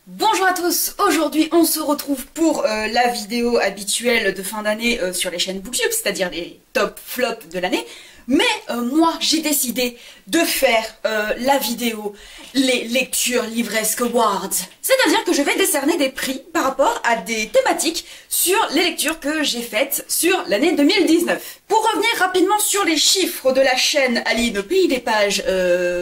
Bonjour à tous, aujourd'hui on se retrouve pour la vidéo habituelle de fin d'année sur les chaînes Booktube, c'est-à-dire les top flops de l'année. Mais moi j'ai décidé de faire la vidéo les lectures livresques awards. C'est-à-dire que je vais décerner des prix par rapport à des thématiques sur les lectures que j'ai faites sur l'année 2019. Pour revenir rapidement sur les chiffres de la chaîne Aline au pays des pages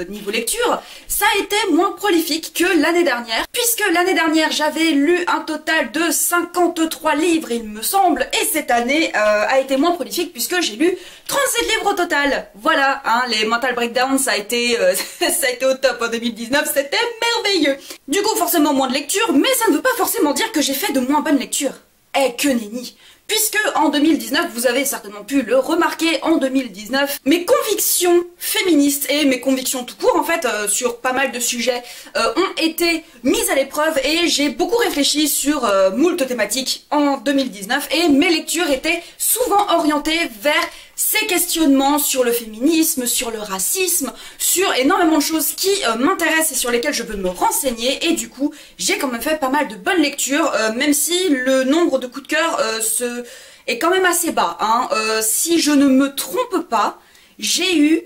niveau lecture, ça a été moins prolifique que l'année dernière, puisque l'année dernière j'avais lu un total de 53 livres il me semble, et cette année a été moins prolifique puisque j'ai lu 37 livres au total. Voilà, hein, les mental breakdowns ça a été au top en 2019, c'était merveilleux. Du coup forcément moins de lecture, mais ça ne veut pas forcément dire que j'ai fait de moins bonnes lectures. Eh que nenni. Puisque en 2019, vous avez certainement pu le remarquer, en 2019, mes convictions féministes et mes convictions tout court en fait sur pas mal de sujets ont été mises à l'épreuve et j'ai beaucoup réfléchi sur moult thématiques en 2019 et mes lectures étaient souvent orientées vers ces questionnements sur le féminisme, sur le racisme, sur énormément de choses qui m'intéressent et sur lesquelles je veux me renseigner, et du coup j'ai quand même fait pas mal de bonnes lectures, même si le nombre de coups de cœur est quand même assez bas, hein. Si je ne me trompe pas, j'ai eu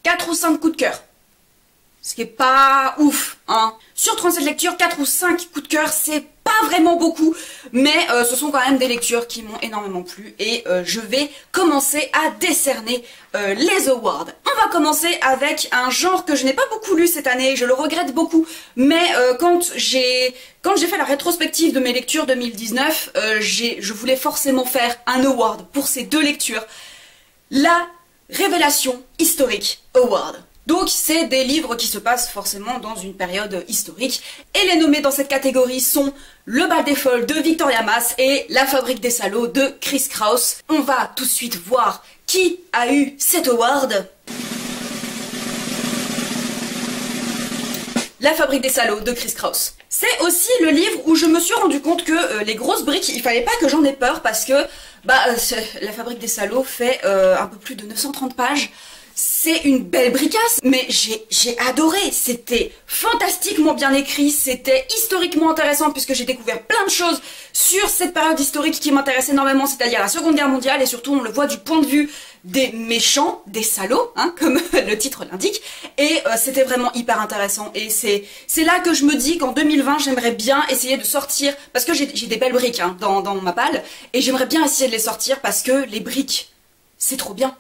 4 ou 5 coups de cœur. Ce qui est pas ouf, hein. Sur 37 lectures, 4 ou 5 coups de cœur, c'est pas vraiment beaucoup, mais ce sont quand même des lectures qui m'ont énormément plu et je vais commencer à décerner les awards. On va commencer avec un genre que je n'ai pas beaucoup lu cette année, je le regrette beaucoup, mais quand j'ai fait la rétrospective de mes lectures 2019, je voulais forcément faire un award pour ces deux lectures. La Révélation historique award. Donc c'est des livres qui se passent forcément dans une période historique, et les nommés dans cette catégorie sont Le bal des folles de Victoria Mass et La fabrique des salauds de Chris Kraus. On va tout de suite voir qui a eu cet award. La fabrique des salauds de Chris Kraus. C'est aussi le livre où je me suis rendu compte que les grosses briques, il fallait pas que j'en ai peur parce que La fabrique des salauds fait un peu plus de 930 pages. C'est une belle bricasse, mais j'ai adoré, c'était fantastiquement bien écrit, c'était historiquement intéressant puisque j'ai découvert plein de choses sur cette période historique qui m'intéresse énormément, c'est-à-dire la Seconde Guerre mondiale, et surtout on le voit du point de vue des méchants, des salauds, hein, comme le titre l'indique, et c'était vraiment hyper intéressant, et c'est là que je me dis qu'en 2020 j'aimerais bien essayer de sortir, parce que j'ai des belles briques hein, dans ma palle, et j'aimerais bien essayer de les sortir parce que les briques, c'est trop bien.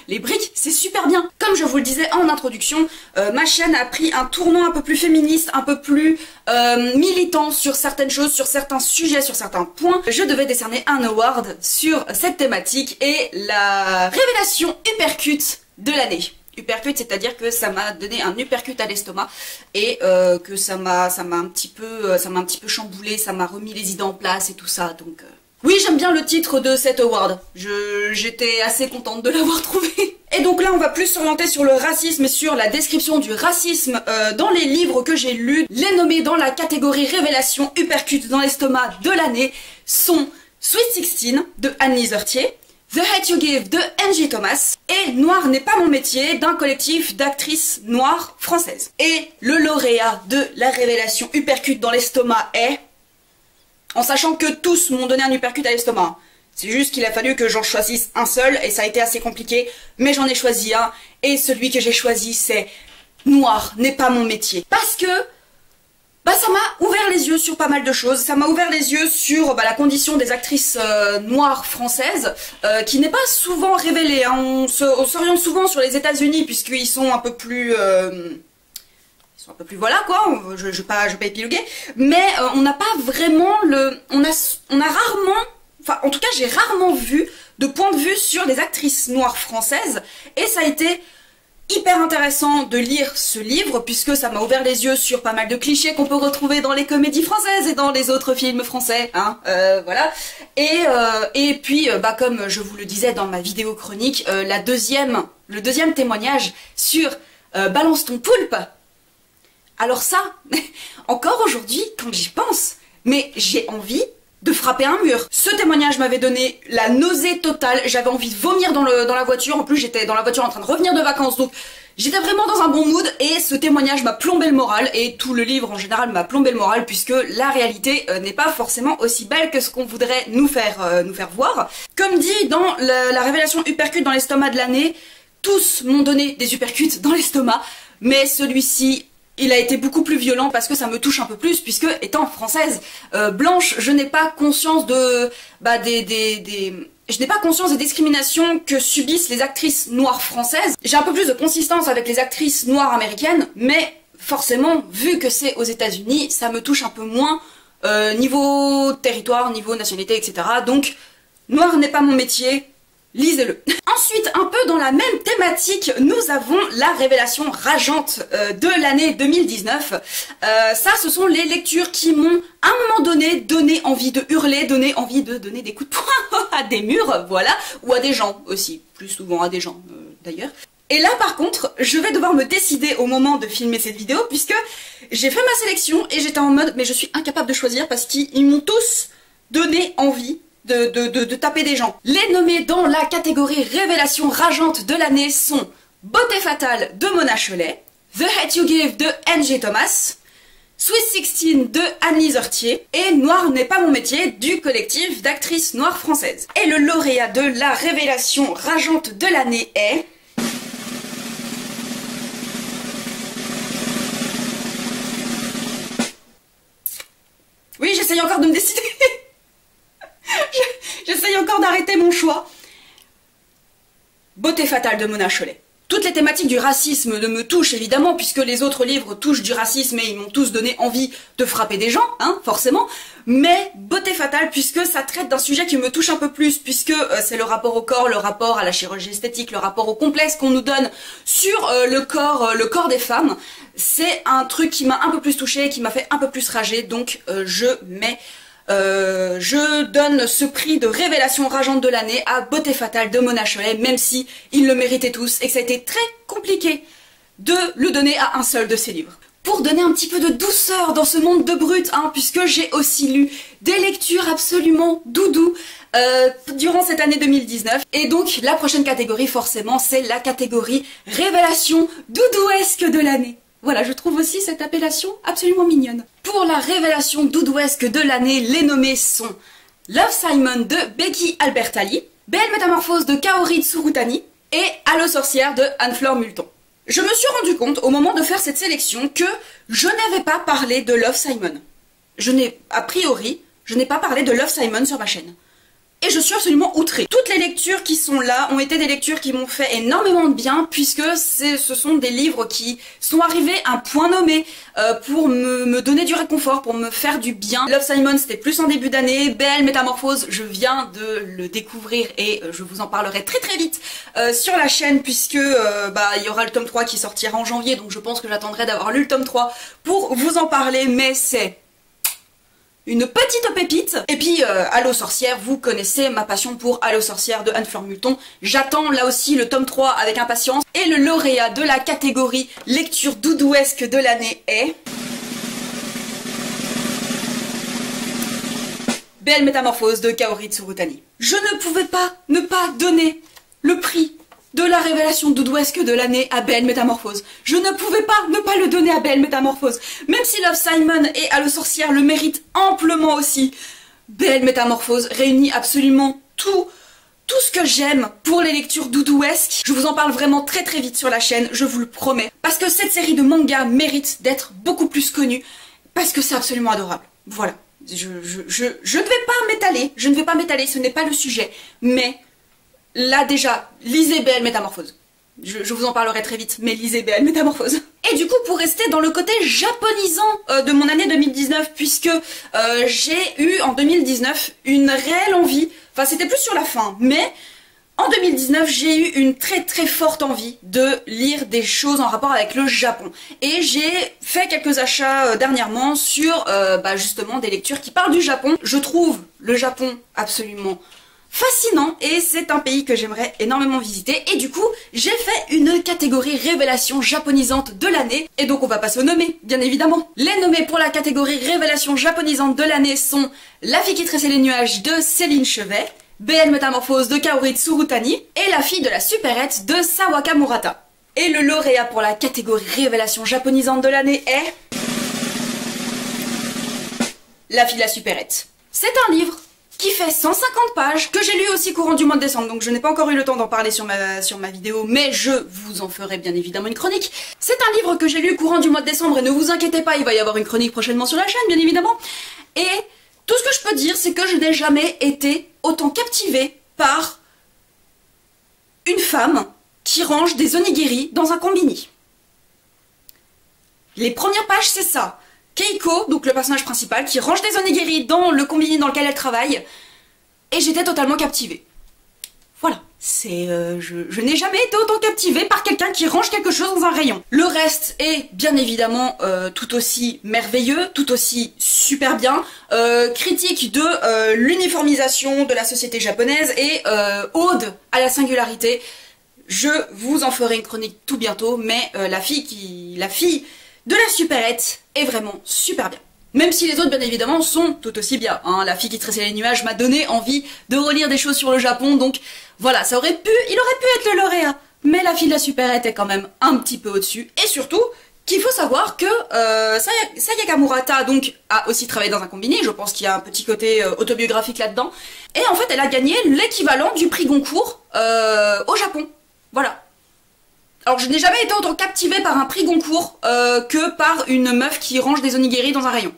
Les briques, c'est super bien. Comme je vous le disais en introduction, ma chaîne a pris un tournant un peu plus féministe, un peu plus militant sur certaines choses, sur certains sujets, sur certains points. Je devais décerner un award sur cette thématique et la révélation uppercut de l'année. Uppercut, c'est-à-dire que ça m'a donné un uppercut à l'estomac et que ça m'a un petit peu chamboulé, ça m'a remis les idées en place et tout ça, donc... Oui, j'aime bien le titre de cet award. J'étais assez contente de l'avoir trouvé. Et donc là, on va plus s'orienter sur le racisme et sur la description du racisme dans les livres que j'ai lus. Les nommés dans la catégorie Révélation uppercut dans l'estomac de l'année sont Sweet 16 de Anne-Lise Heurtier, The Hate You Give de Angie Thomas et Noir n'est pas mon métier d'un collectif d'actrices noires françaises. Et le lauréat de la Révélation uppercut dans l'estomac est... En sachant que tous m'ont donné un uppercut à l'estomac. C'est juste qu'il a fallu que j'en choisisse un seul, et ça a été assez compliqué, mais j'en ai choisi un, et celui que j'ai choisi c'est Noir n'est pas mon métier. Parce que ça m'a ouvert les yeux sur pas mal de choses, ça m'a ouvert les yeux sur la condition des actrices noires françaises, qui n'est pas souvent révélée, hein. On s'oriente souvent sur les États-Unis puisqu'ils sont un peu plus... voilà quoi, je vais pas épiloguer, mais on n'a pas vraiment on a rarement, enfin en tout cas j'ai rarement vu de point de vue sur les actrices noires françaises, et ça a été hyper intéressant de lire ce livre puisque ça m'a ouvert les yeux sur pas mal de clichés qu'on peut retrouver dans les comédies françaises et dans les autres films français, hein, voilà, et puis comme je vous le disais dans ma vidéo chronique, le deuxième témoignage sur Balance ton poulpe. Alors ça, encore aujourd'hui, quand j'y pense, mais j'ai envie de frapper un mur. Ce témoignage m'avait donné la nausée totale, j'avais envie de vomir dans la voiture, en plus j'étais dans la voiture en train de revenir de vacances, donc j'étais vraiment dans un bon mood et ce témoignage m'a plombé le moral et tout le livre en général m'a plombé le moral puisque la réalité n'est pas forcément aussi belle que ce qu'on voudrait nous faire voir. Comme dit dans la révélation uppercut dans l'estomac de l'année, tous m'ont donné des uppercuts dans l'estomac, mais celui-ci il a été beaucoup plus violent parce que ça me touche un peu plus puisque étant française blanche, je n'ai pas conscience de je n'ai pas conscience des discriminations que subissent les actrices noires françaises. J'ai un peu plus de consistance avec les actrices noires américaines, mais forcément, vu que c'est aux États-Unis, ça me touche un peu moins niveau territoire, niveau nationalité, etc. Donc, noir n'est pas mon métier. Lisez-le. Ensuite, un peu dans la même thématique, nous avons la révélation rageante de l'année 2019. Ça, ce sont les lectures qui m'ont, à un moment donné envie de hurler, donné envie de donner des coups de poing à des murs, voilà, ou à des gens aussi, plus souvent à des gens d'ailleurs. Et là, par contre, je vais devoir me décider au moment de filmer cette vidéo, puisque j'ai fait ma sélection et j'étais en mode, mais je suis incapable de choisir parce qu'ils m'ont tous donné envie de taper des gens. Les nommés dans la catégorie révélation rageante de l'année sont Beauté fatale de Mona Chollet, The Hate You Give de Angie Thomas, Sweet 16 de Anne-Lise Heurtier et Noir n'est pas mon métier du collectif d'actrices noires françaises. Et le lauréat de la révélation rageante de l'année est... Oui, j'essaye encore de me décider. J'essaye encore d'arrêter mon choix. Beauté fatale de Mona Chollet. Toutes les thématiques du racisme me touchent évidemment, puisque les autres livres touchent du racisme et ils m'ont tous donné envie de frapper des gens, hein, forcément. Mais Beauté fatale, puisque ça traite d'un sujet qui me touche un peu plus, puisque c'est le rapport au corps, le rapport à la chirurgie esthétique, le rapport au complexe qu'on nous donne sur le corps des femmes. C'est un truc qui m'a un peu plus touchée, qui m'a fait un peu plus rager, donc je donne ce prix de révélation rageante de l'année à Beauté fatale de Mona Chollet, même si ils le méritaient tous et que ça a été très compliqué de le donner à un seul de ces livres. Pour donner un petit peu de douceur dans ce monde de brut, hein, puisque j'ai aussi lu des lectures absolument doudou durant cette année 2019. Et donc la prochaine catégorie forcément c'est la catégorie révélation doudouesque de l'année. Voilà, je trouve aussi cette appellation absolument mignonne. Pour la révélation doudouesque de l'année, les nommés sont Love Simon de Becky Albertalli, Belle Métamorphose de Kaori Tsurutani et Allo sorcière de Anne-Fleur Multon. Je me suis rendu compte au moment de faire cette sélection que je n'avais pas parlé de Love Simon. A priori, je n'ai pas parlé de Love Simon sur ma chaîne. Et je suis absolument outrée. Toutes les lectures qui sont là ont été des lectures qui m'ont fait énormément de bien, puisque ce sont des livres qui sont arrivés à un point nommé pour me donner du réconfort, pour me faire du bien. Love Simon c'était plus en début d'année, Belle Métamorphose je viens de le découvrir et je vous en parlerai très très vite sur la chaîne, puisque il y aura le tome 3 qui sortira en janvier, donc je pense que j'attendrai d'avoir lu le tome 3 pour vous en parler, mais c'est... une petite pépite. Et puis Allo sorcière, vous connaissez ma passion pour Allo sorcière de Anne-Fleur Multon. J'attends là aussi le tome 3 avec impatience. Et le lauréat de la catégorie lecture doudouesque de l'année est... Belle Métamorphose de Kaori Tsurutani. Je ne pouvais pas ne pas donner le prix de la révélation doudouesque de l'année à Belle Métamorphose. Je ne pouvais pas ne pas le donner à Belle Métamorphose. Même si Love Simon et Allo sorcière le méritent amplement aussi. Belle Métamorphose réunit absolument tout ce que j'aime pour les lectures doudouesques. Je vous en parle vraiment très très vite sur la chaîne, je vous le promets. Parce que cette série de mangas mérite d'être beaucoup plus connue. Parce que c'est absolument adorable. Voilà. Je ne vais pas m'étaler, ce n'est pas le sujet. Mais... là déjà, lisez Belle Métamorphose. Je vous en parlerai très vite, mais lisez Belle Métamorphose. Et du coup, pour rester dans le côté japonisant de mon année 2019, puisque j'ai eu en 2019 une réelle envie, enfin c'était plus sur la fin, mais en 2019 j'ai eu une très très forte envie de lire des choses en rapport avec le Japon. Et j'ai fait quelques achats dernièrement sur justement des lectures qui parlent du Japon. Je trouve le Japon absolument fascinant et c'est un pays que j'aimerais énormément visiter. Et du coup, j'ai fait une catégorie révélation japonisante de l'année. Et donc on va passer aux nommés, bien évidemment. Les nommés pour la catégorie révélation japonisante de l'année sont La fille qui tressait les nuages de Céline Chevet, BL Métamorphose de Kaori Tsurutani et La fille de la supérette de Sawaka Murata. Et le lauréat pour la catégorie révélation japonisante de l'année est... La fille de la supérette. C'est un livre qui fait 150 pages, que j'ai lu aussi courant du mois de décembre, donc je n'ai pas encore eu le temps d'en parler sur ma vidéo, mais je vous en ferai bien évidemment une chronique. C'est un livre que j'ai lu courant du mois de décembre, et ne vous inquiétez pas, il va y avoir une chronique prochainement sur la chaîne, bien évidemment. Et tout ce que je peux dire, c'est que je n'ai jamais été autant captivée par une femme qui range des onigiri dans un kombini. Les premières pages, c'est ça. Keiko, donc le personnage principal, qui range des onigiri dans le kombini dans lequel elle travaille, et j'étais totalement captivée. Voilà, c'est... je n'ai jamais été autant captivée par quelqu'un qui range quelque chose dans un rayon. Le reste est bien évidemment tout aussi merveilleux, tout aussi super bien, critique de l'uniformisation de la société japonaise et ode à la singularité. Je vous en ferai une chronique tout bientôt, mais la fille de la supérette est vraiment super bien. Même si les autres, bien évidemment, sont tout aussi bien. Hein. La fille qui tressait les nuages m'a donné envie de relire des choses sur le Japon, donc voilà, il aurait pu être le lauréat. Mais la fille de la supérette est quand même un petit peu au-dessus. Et surtout, qu'il faut savoir que Sayaka Murata donc, a aussi travaillé dans un kombini, je pense qu'il y a un petit côté autobiographique là-dedans. Et en fait, elle a gagné l'équivalent du prix Goncourt au Japon. Voilà. Alors je n'ai jamais été autant captivée par un prix Goncourt que par une meuf qui range des onigiri dans un rayon.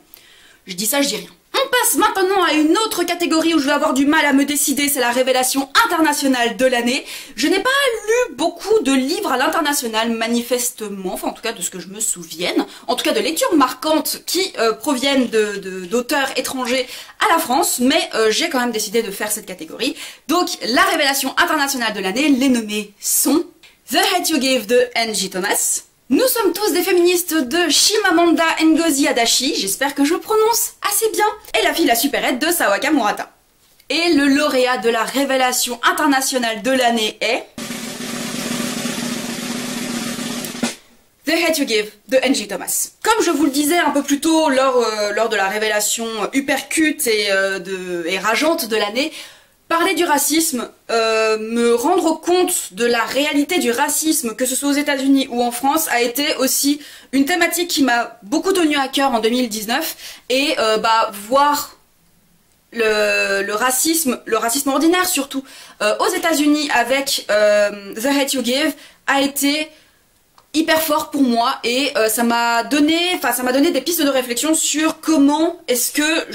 Je dis ça, je dis rien. On passe maintenant à une autre catégorie où je vais avoir du mal à me décider, c'est la révélation internationale de l'année. Je n'ai pas lu beaucoup de livres à l'international, manifestement, enfin en tout cas de ce que je me souvienne, en tout cas de lectures marquantes qui proviennent d'auteurs étrangers à la France, mais j'ai quand même décidé de faire cette catégorie. Donc la révélation internationale de l'année, les nommés sont... The Hate You Give de Angie Thomas. Nous sommes tous des féministes de Chimamanda Ngozi Adichie, j'espère que je prononce assez bien, et La fille de la supérette de Sawaka Murata. Et le lauréat de la révélation internationale de l'année est... The Hate You Give de Angie Thomas. Comme je vous le disais un peu plus tôt lors de la révélation hypercute et rageante de l'année, parler du racisme, me rendre compte de la réalité du racisme, que ce soit aux États-Unis ou en France, a été aussi une thématique qui m'a beaucoup tenu à cœur en 2019. Et voir le racisme ordinaire surtout, aux États-Unis avec The Hate You Give a été hyper fort pour moi et ça m'a donné des pistes de réflexion sur comment est-ce que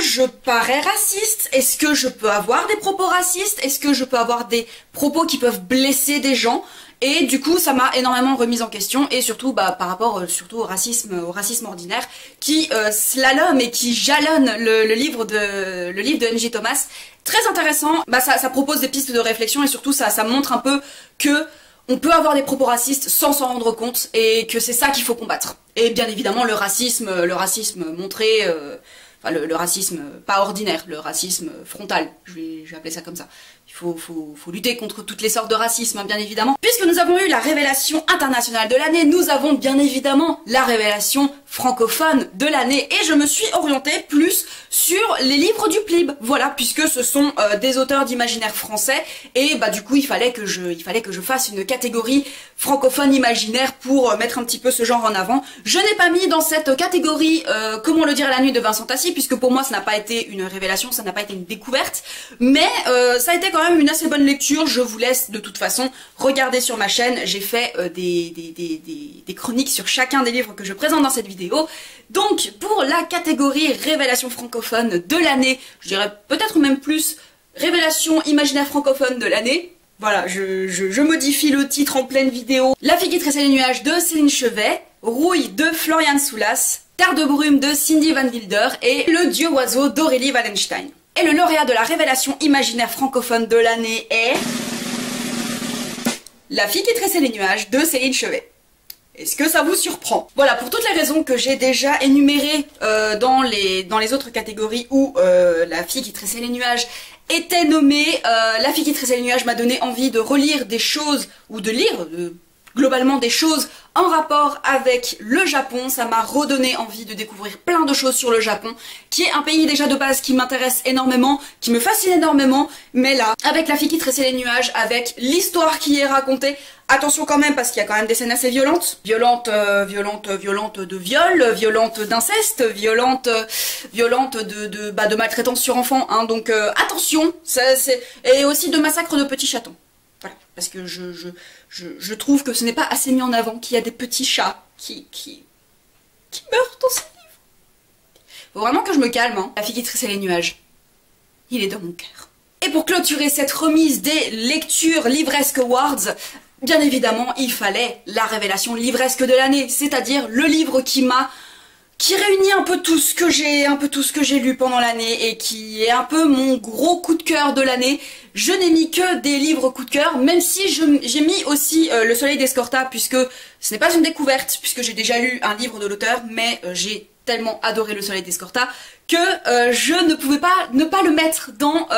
je parais raciste? Est-ce que je peux avoir des propos racistes? Est-ce que je peux avoir des propos qui peuvent blesser des gens? Et du coup, ça m'a énormément remise en question, et surtout par rapport surtout au racisme ordinaire, qui slalom et qui jalonne le livre de Angie Thomas. Très intéressant, ça propose des pistes de réflexion, et surtout ça montre un peu que on peut avoir des propos racistes sans s'en rendre compte, et que c'est ça qu'il faut combattre. Et bien évidemment, le racisme montré... le racisme pas ordinaire, le racisme frontal, je vais appeler ça comme ça. Il faut lutter contre toutes les sortes de racisme, hein, bien évidemment. Puisque nous avons eu la révélation internationale de l'année, nous avons bien évidemment la révélation francophone de l'année. Et je me suis orientée plus sur les livres du PLIB, voilà, puisque ce sont des auteurs d'imaginaire français. Et du coup, il fallait que je fasse une catégorie francophone imaginaire pour mettre un petit peu ce genre en avant. Je n'ai pas mis dans cette catégorie Comment le dire à la nuit de Vincent Tassi, puisque pour moi ça n'a pas été une révélation, ça n'a pas été une découverte, mais ça a été quand même une assez bonne lecture. Je vous laisse de toute façon regarder sur ma chaîne, j'ai fait des chroniques sur chacun des livres que je présente dans cette vidéo. Donc pour la catégorie révélation francophone de l'année, je dirais peut-être même plus révélation imaginaire francophone de l'année. Voilà, je modifie le titre en pleine vidéo. La fille qui tressait les nuages de Céline Chevet, Rouille de Florian Soulas, Terre de brume de Cindy Van Wilder et Le dieu oiseau d'Aurélie Wallenstein. Et le lauréat de la révélation imaginaire francophone de l'année est... La fille qui tressait les nuages de Céline Chevet. Est-ce que ça vous surprend? Voilà, pour toutes les raisons que j'ai déjà énumérées dans les autres catégories où La fille qui tressait les nuages était nommée La fille qui tressait les nuages m'a donné envie de relire des choses, ou de lire globalement des choses en rapport avec le Japon. Ça m'a redonné envie de découvrir plein de choses sur le Japon, qui est un pays déjà de base qui m'intéresse énormément, qui me fascine énormément, mais là, avec La fille qui tressait les nuages, avec l'histoire qui est racontée, attention quand même parce qu'il y a quand même des scènes assez violentes, violentes de viol, violentes d'inceste, violentes de maltraitance sur enfants, hein, donc attention, et aussi de massacre de petaux chatons. Voilà, parce que je trouve que ce n'est pas assez mis en avant qu'il y a des petits chats qui meurent dans ce livre. Faut vraiment que je me calme, hein. La fille qui tressait les nuages, il est dans mon cœur. Et pour clôturer cette remise des lectures livresques awards, bien évidemment, il fallait la révélation livresque de l'année, c'est-à-dire le livre qui réunit un peu tout ce que j'ai lu pendant l'année et qui est un peu mon gros coup de cœur de l'année. Je n'ai mis que des livres coup de cœur, même si j'ai mis aussi Le Soleil d'Escorta, puisque ce n'est pas une découverte, puisque j'ai déjà lu un livre de l'auteur, mais j'ai tellement adoré Le Soleil d'Escorta que je ne pouvais pas ne pas le mettre dans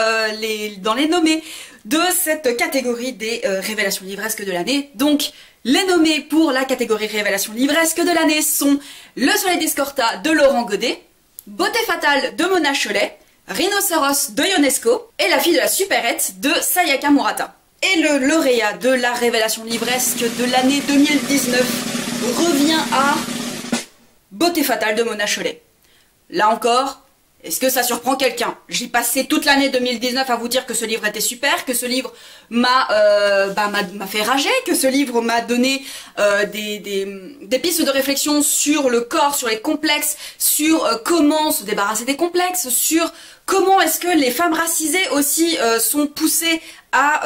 les nommés de cette catégorie des révélations livresques de l'année. Donc les nommés pour la catégorie révélation livresque de l'année sont Le Soleil d'Escorta de Laurent Godet, Beauté fatale de Mona Chollet, Rhinocéros de Ionesco et La fille de la supérette de Sayaka Murata. Et le lauréat de la révélation livresque de l'année 2019 revient à Beauté fatale de Mona Chollet. Là encore, est-ce que ça surprend quelqu'un? J'ai passé toute l'année 2019 à vous dire que ce livre était super, que ce livre m'a fait rager, que ce livre m'a donné des pistes de réflexion sur le corps, sur les complexes, sur comment se débarrasser des complexes, sur comment est-ce que les femmes racisées aussi sont poussées à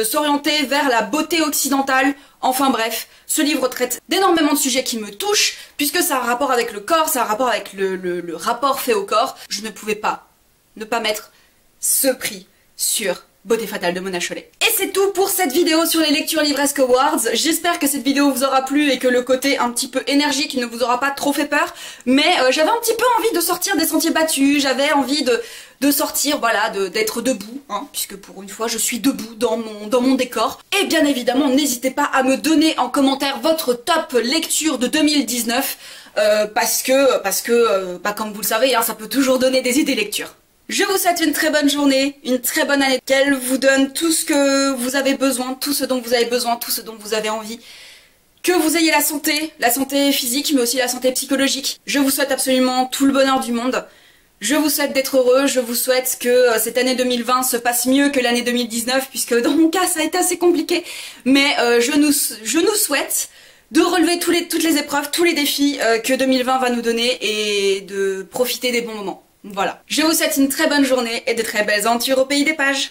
s'orienter vers la beauté occidentale. Enfin bref, ce livre traite d'énormément de sujets qui me touchent, puisque ça a un rapport avec le corps, ça a un rapport avec le rapport fait au corps. Je ne pouvais pas ne pas mettre ce prix sur Beauté fatale de Mona Chollet. Et c'est tout pour cette vidéo sur les lectures livresques awards. J'espère que cette vidéo vous aura plu et que le côté un petit peu énergique ne vous aura pas trop fait peur, mais j'avais un petit peu envie de sortir des sentiers battus, j'avais envie de sortir, voilà, d'être debout, hein, puisque pour une fois je suis debout dans mon décor. Et bien évidemment, n'hésitez pas à me donner en commentaire votre top lecture de 2019, parce que comme vous le savez, hein, ça peut toujours donner des idées lecture. Je vous souhaite une très bonne journée, une très bonne année, qu'elle vous donne tout ce que vous avez besoin, tout ce dont vous avez besoin, tout ce dont vous avez envie. Que vous ayez la santé physique, mais aussi la santé psychologique. Je vous souhaite absolument tout le bonheur du monde. Je vous souhaite d'être heureux, je vous souhaite que cette année 2020 se passe mieux que l'année 2019, puisque dans mon cas ça a été assez compliqué. Mais je nous souhaite de relever toutes les épreuves, tous les défis que 2020 va nous donner et de profiter des bons moments. Voilà. Je vous souhaite une très bonne journée et de très belles aventures au pays des pages.